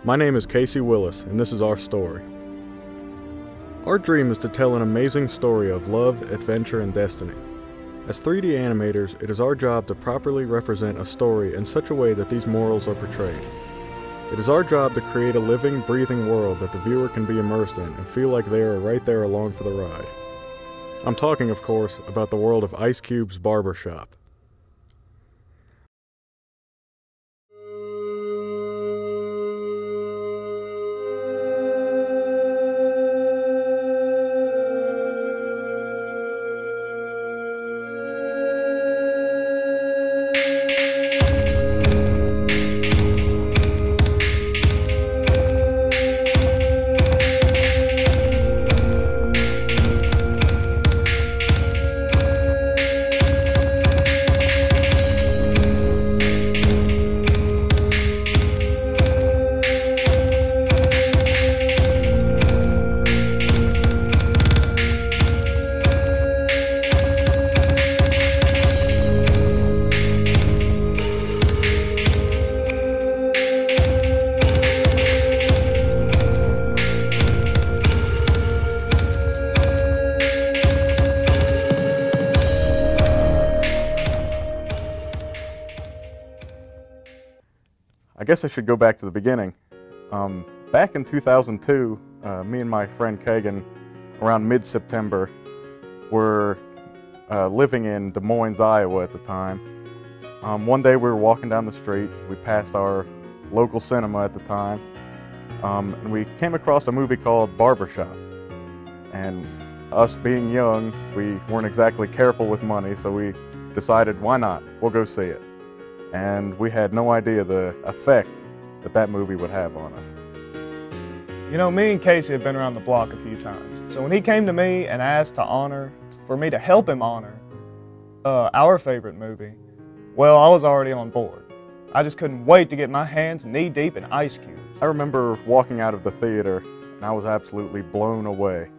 My name is Casey Willis, and this is our story. Our dream is to tell an amazing story of love, adventure, and destiny. As 3D animators, it is our job to properly represent a story in such a way that these morals are portrayed. It is our job to create a living, breathing world that the viewer can be immersed in and feel like they are right there along for the ride. I'm talking, of course, about the world of Ice Cube's Barbershop. I guess I should go back to the beginning. Back in 2002, me and my friend Kegan, around mid-September, were living in Des Moines, Iowa at the time. One day we were walking down the street. We passed our local cinema at the time, and we came across a movie called Barbershop. And us being young, we weren't exactly careful with money, so we decided, why not? We'll go see it. And we had no idea the effect that that movie would have on us. You know, me and Casey have been around the block a few times. So when he came to me and asked for me to help him honor our favorite movie, well, I was already on board. I just couldn't wait to get my hands knee-deep in ice cubes. I remember walking out of the theater and I was absolutely blown away.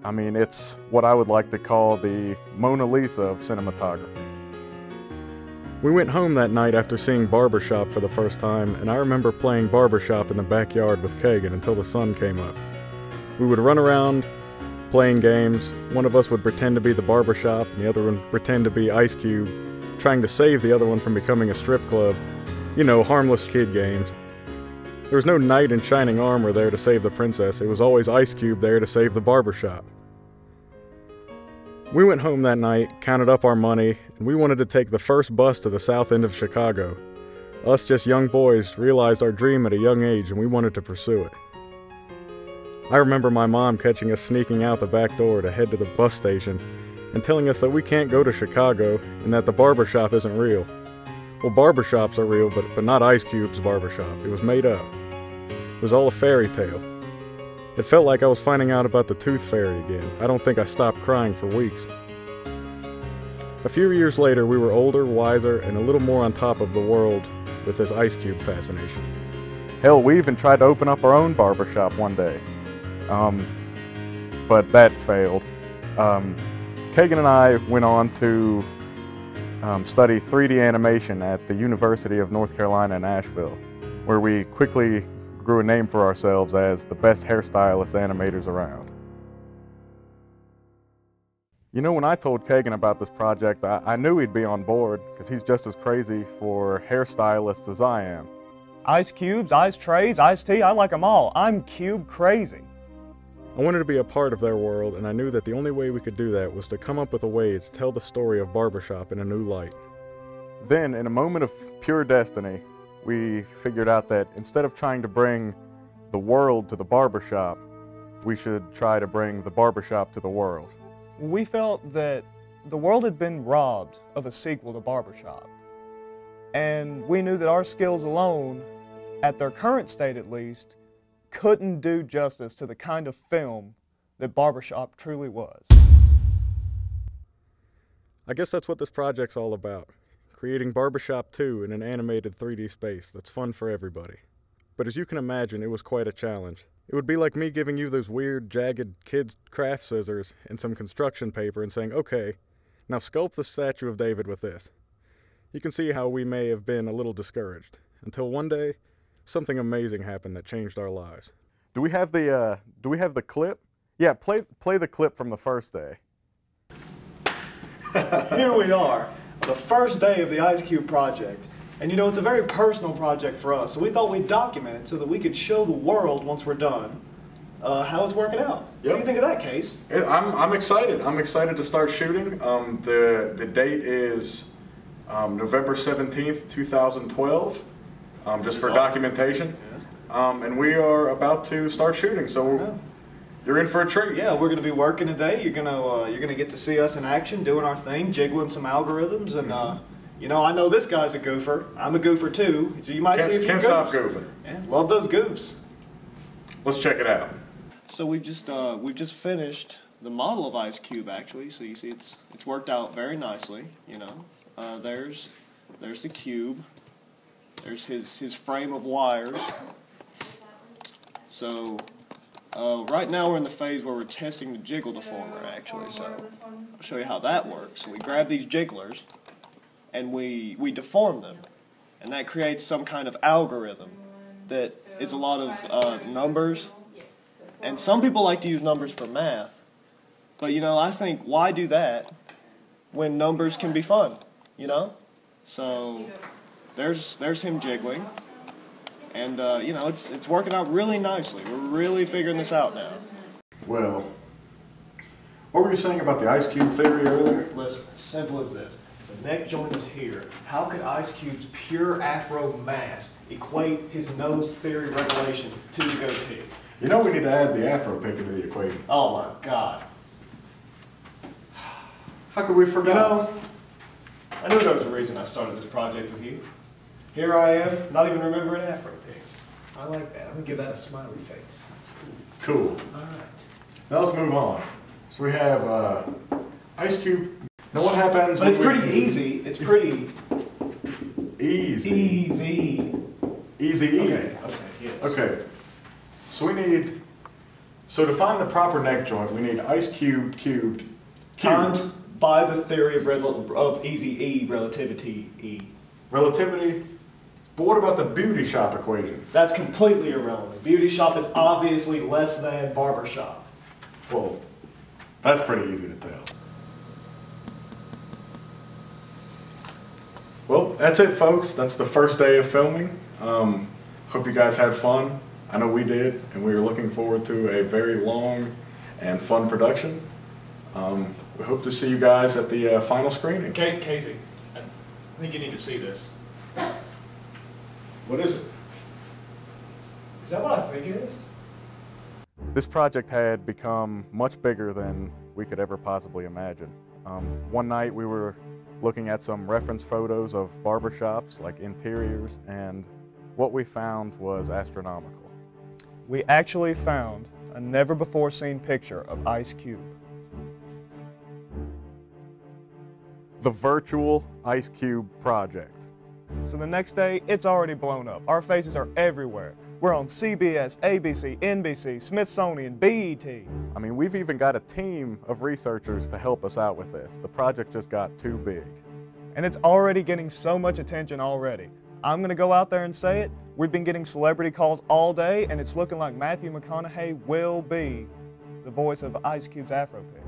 I mean, it's what I would like to call the Mona Lisa of cinematography. We went home that night after seeing Barbershop for the first time, and I remember playing Barbershop in the backyard with Kegan until the sun came up. We would run around playing games. One of us would pretend to be the Barbershop, and the other one pretend to be Ice Cube, trying to save the other one from becoming a strip club. You know, harmless kid games. There was no knight in shining armor there to save the princess. It was always Ice Cube there to save the Barbershop. We went home that night, counted up our money, and we wanted to take the first bus to the south end of Chicago. Us just young boys realized our dream at a young age and we wanted to pursue it. I remember my mom catching us sneaking out the back door to head to the bus station and telling us that we can't go to Chicago and that the barbershop isn't real. Well, barbershops are real, but not Ice Cube's barbershop. It was made up. It was all a fairy tale. It felt like I was finding out about the tooth fairy again. I don't think I stopped crying for weeks. A few years later, we were older, wiser, and a little more on top of the world with this Ice Cube fascination. Hell, we even tried to open up our own barbershop one day. But that failed. Kegan and I went on to study 3D animation at the University of North Carolina in Asheville, where we quickly grew a name for ourselves as the best hairstylist animators around. You know, when I told Kegan about this project, I knew he'd be on board because he's just as crazy for hairstylists as I am. Ice cubes, ice trays, iced tea, I like them all. I'm cube crazy. I wanted to be a part of their world, and I knew that the only way we could do that was to come up with a way to tell the story of Barbershop in a new light. Then, in a moment of pure destiny, we figured out that instead of trying to bring the world to the barbershop, we should try to bring the barbershop to the world. We felt that the world had been robbed of a sequel to Barbershop. And we knew that our skills alone, at their current state at least, couldn't do justice to the kind of film that Barbershop truly was. I guess that's what this project's all about. Creating Barbershop 2 in an animated 3D space that's fun for everybody. But as you can imagine, it was quite a challenge. It would be like me giving you those weird, jagged kids' craft scissors and some construction paper and saying, okay, now sculpt the statue of David with this. You can see how we may have been a little discouraged, until one day, something amazing happened that changed our lives. Do we have the clip? Yeah, play the clip from the first day. Here we are, the first day of the Ice Cube project. And you know, it's a very personal project for us, so we thought we'd document it so that we could show the world once we're done how it's working out. Yep. What do you think of that, Case? I'm excited. I'm excited to start shooting. The date is November 17th, 2012, just for documentation. Yeah. And we are about to start shooting, so you're in for a treat. Yeah, we're going to be working today. You're gonna get to see us in action, doing our thing, jiggling some algorithms, and you know, I know this guy's a goofer. I'm a goofer too, so you might see a few goofs. Can't stop goofing. Yeah, love those goofs. Let's check it out. So we've just finished the model of Ice Cube, actually. So you see, it's worked out very nicely. You know, there's the cube. There's his frame of wires. So right now we're in the phase where we're testing the jiggle deformer, actually. So I'll show you how that works. So we grab these jigglers and we deform them, and that creates some kind of algorithm that is a lot of numbers. And some people like to use numbers for math, but you know, I think, why do that when numbers can be fun, you know? So there's him jiggling, and you know, it's working out really nicely. We're really figuring this out now. Well, what were you saying about the Ice Cube theory earlier? Listen, simple as this. The neck joint is here. How could Ice Cube's pure afro mass equate his nose theory revelation to the goatee? You know, we need to add the afro pick into the equation. Oh my God. How could we forget? You know, I knew there was a reason I started this project with you. Here I am, not even remembering afro picks. I like that. I'm gonna give that a smiley face. That's cool. Cool. All right. Now let's move on. So we have Ice Cube. Now what happens? But it's pretty easy. It's pretty easy. Easy. Easy. Okay. Okay. Yes. Okay. So to find the proper neck joint, we need Ice Cube cubed times by the theory of easy E relativity E. Relativity? But what about the beauty shop equation? That's completely irrelevant. Beauty shop is obviously less than barber shop. Well, that's pretty easy to tell. Well, that's it, folks. That's the first day of filming. Hope you guys had fun. I know we did, and we are looking forward to a very long and fun production. We hope to see you guys at the final screening. Casey, I think you need to see this. What is it? Is that what I think it is? This project had become much bigger than we could ever possibly imagine. One night we were looking at some reference photos of barbershops, like interiors, and what we found was astronomical. We actually found a never-before-seen picture of Ice Cube. The virtual Ice Cube project. So the next day, it's already blown up. Our faces are everywhere. We're on CBS, ABC, NBC, Smithsonian, BET. I mean, we've even got a team of researchers to help us out with this. The project just got too big. And it's already getting so much attention already. I'm gonna go out there and say it. We've been getting celebrity calls all day, and it's looking like Matthew McConaughey will be the voice of Ice Cube's Afro pick.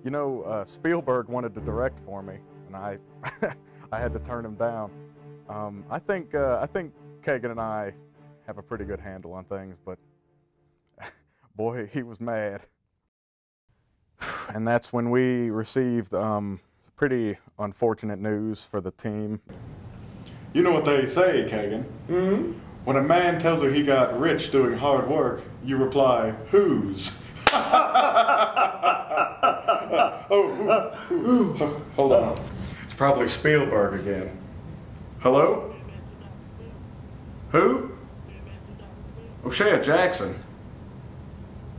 You know, Spielberg wanted to direct for me, and I had to turn him down. I think Kegan and I have a pretty good handle on things, but boy, he was mad. And that's when we received pretty unfortunate news for the team. You know what they say, Kegan? Mm-hmm. When a man tells you he got rich doing hard work, you reply, whose? Hold on. It's probably Spielberg again. Hello? Who? O'Shea Jackson.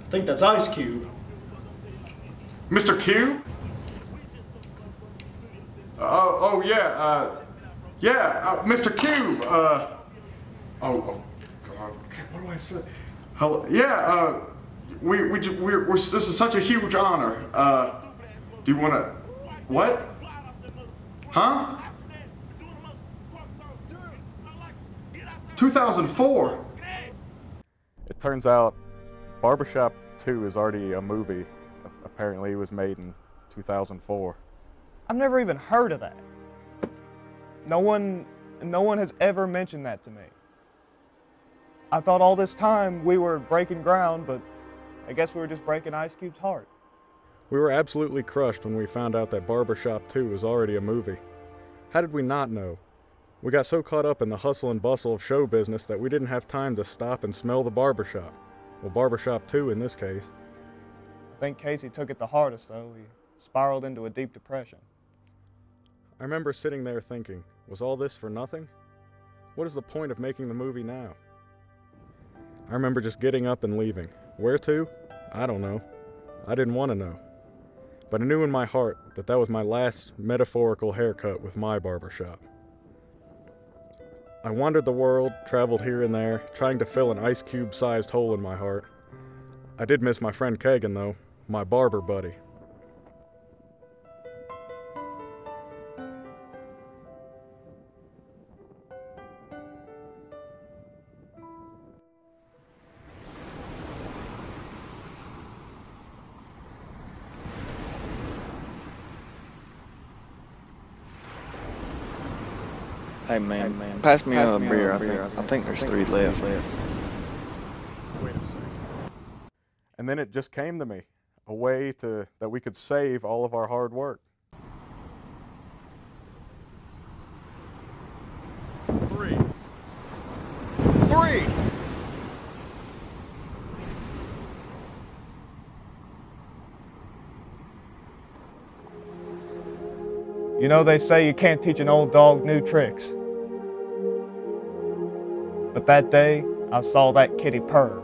I think that's Ice Cube. Mr. Cube? Oh yeah, Mr. Cube. Oh God, what do I say? Hello, yeah. This is such a huge honor. Do you want to? What? Huh? 2004. It turns out Barbershop 2 is already a movie. Apparently it was made in 2004. I've never even heard of that. No one has ever mentioned that to me. I thought all this time we were breaking ground, but I guess we were just breaking Ice Cube's heart. We were absolutely crushed when we found out that Barbershop 2 was already a movie. How did we not know? We got so caught up in the hustle and bustle of show business that we didn't have time to stop and smell the barbershop. Well, Barbershop 2 in this case. I think Casey took it the hardest, though. He spiraled into a deep depression. I remember sitting there thinking, was all this for nothing? What is the point of making the movie now? I remember just getting up and leaving. Where to? I don't know. I didn't want to know. But I knew in my heart that that was my last metaphorical haircut with my barbershop. I wandered the world, traveled here and there, trying to fill an ice cube-sized hole in my heart. I did miss my friend Kegan, though, my barber buddy. Hey man, pass me another beer. I think there's 3 left. Wait a second. And then it just came to me, a way that we could save all of our hard work. 3. You know, they say you can't teach an old dog new tricks. But that day, I saw that kitty purr.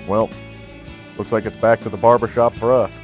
Well, looks like it's back to the barbershop for us.